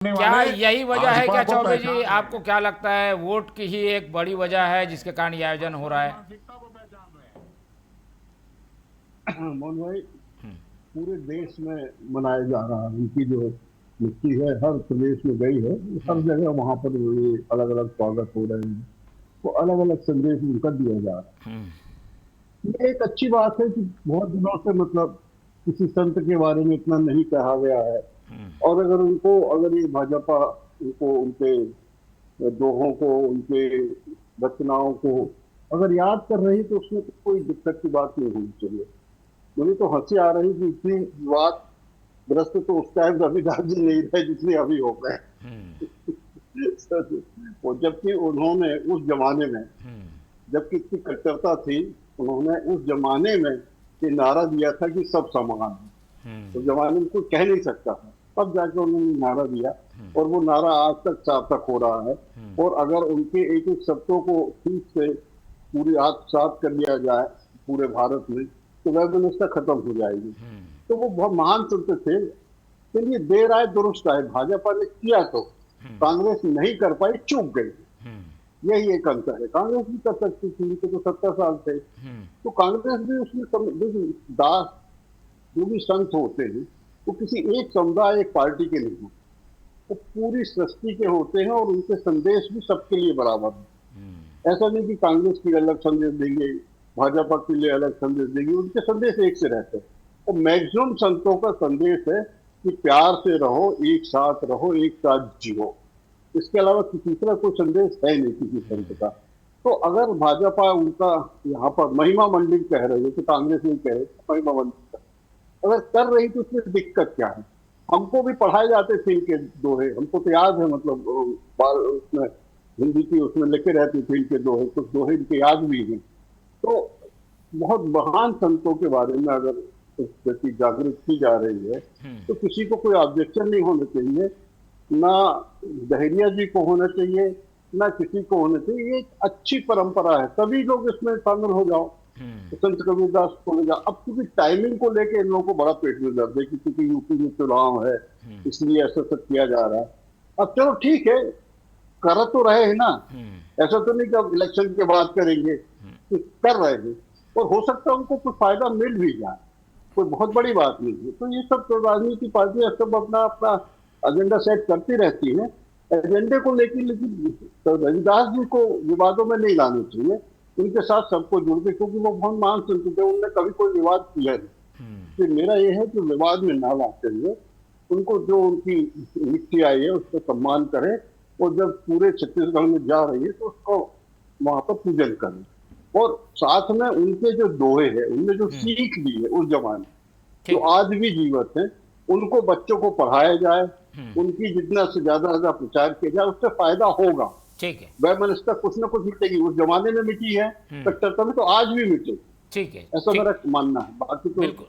क्या वाले यही वजह है भाजपा क्या को चौबे पहचान जी? रहे हैं। आपको क्या लगता है वोट की ही एक बड़ी वजह है जिसके कारण ये आयोजन हो रहा है? मानसिकता को पहचान रहे हैं। मोहन भाई, पूरे देश में मनाया जा रहा है। उनकी जो मुक्ति है हर प्रदेश में गई है, हर जगह वहां पर अलग अलग स्वागत हो रहे हैं। तो अलग अलग संदेश उनका दिया जा रहा है। ये एक अच्छी बात है कि बहुत दिनों से मतलब किसी संत के बारे में इतना नहीं कहा गया है। और अगर ये भाजपा उनको उनके दोहों को, उनके रचनाओं को अगर याद कर रही तो उसमें तो कोई दिक्कत की बात नहीं होनी चाहिए। मुझे तो हंसी आ रही कि इतनी विवाद ग्रस्त तो उस टाइम रविदास जी नहीं रहे जितने अभी हो गए। वो जबकि उन्होंने उस जमाने में, जबकि इतनी कट्टरता थी, उन्होंने उस जमाने में ये नारा दिया था कि सब समान है। उस जमाने में कोई कह नहीं सकता था, तब जाके उन्होंने नारा दिया और वो नारा आज तक सार्थक हो रहा है। और अगर उनके एक एक शब्दों को ठीक से पूरी आत्मसात कर लिया जाए पूरे भारत में, तो वह व्यवस्था खत्म हो जाएगी। तो वो बहुत महान संत थे। चलिए, देर आए दुरुस्त आए, भाजपा ने किया तो कांग्रेस नहीं कर पाई, चूक गई। यही एक अंतर है। कांग्रेस भी कर सकती थी, उनके तो 70 साल थे। तो कांग्रेस भी उसमें दास जो भी संत होते हैं वो किसी एक समुदाय एक पार्टी के नहीं होते, वो पूरी सृष्टि के होते हैं और उनके संदेश भी सबके लिए बराबर है। ऐसा नहीं कि कांग्रेस की अलग संदेश देंगे, भाजपा के लिए अलग संदेश देंगे, उनके संदेश एक से रहते हैं। और मैक्सिमम संतों का संदेश है कि प्यार से रहो, एक साथ जियो। इसके अलावा तीसरा कोई संदेश है नहीं किसी संत का। तो अगर भाजपा उनका यहाँ पर महिमा मंडित कह रही है, तो कांग्रेस नहीं कह रही महिमा मंडित अगर कर रही तो उसमें दिक्कत क्या है? हमको भी पढ़ाए जाते थे इनके दोहे, हमको तो याद है, मतलब उसमें हिंदी की उसमें लिखे रहते थे इनके दोहे, कुछ दोहे इनके याद भी हैं। तो बहुत महान संतों के बारे में अगर इस प्रति जागृत की जा रही है तो किसी को कोई ऑब्जेक्शन नहीं होना चाहिए। ना दहरिया जी को होना चाहिए, ना किसी को होना चाहिए। ये एक अच्छी परंपरा है, सभी लोग इसमें शामिल हो जाओ। तो संत कबीरदास को ले जा। अब क्योंकि टाइमिंग को लेके इन लोगों को बड़ा पेट में दर्द है कि क्योंकि यूपी में चुनाव है, इसलिए ऐसा सब किया जा रहा है। अब चलो ठीक है, कर तो रहे हैं ना, ऐसा तो नहीं कि अब इलेक्शन के बाद करेंगे, तो कर रहे हैं। और हो सकता है उनको कुछ फायदा मिल भी जाए, कोई बहुत बड़ी बात नहीं है। तो ये सब तो राजनीति पार्टियां सब अपना अपना एजेंडा सेट करती रहती हैं, एजेंडे को लेकर। लेकिन तो रविदास जी को विवादों में नहीं लाना चाहिए, उनके साथ सबको जुड़ के, क्योंकि वो बहुत महान संत थे, उन्होंने कभी कोई विवाद किया नहीं। तो मेरा ये है कि विवाद में ना लाते हुए उनको जो उनकी मिट्टी आई है उसका सम्मान करें। और जब पूरे छत्तीसगढ़ में जा रही है तो उसको वहां पर पूजन करें। और साथ में उनके जो दोहे हैं, उनने जो सीख दी है उस जमाने, जो ठीक है। आज भी जीवित है, उनको बच्चों को पढ़ाया जाए, उनकी जितना से ज्यादा प्रचार किया जाए, उससे फायदा होगा। ठीक है। वह मनस्ता कुछ ना कुछ मिटेगी। उस जमाने में मिटी है कट्टरता में, तो आज भी मिटेगी। ठीक है। ऐसा ठीक। मेरा मानना है। बाकी तो बिल्कुल।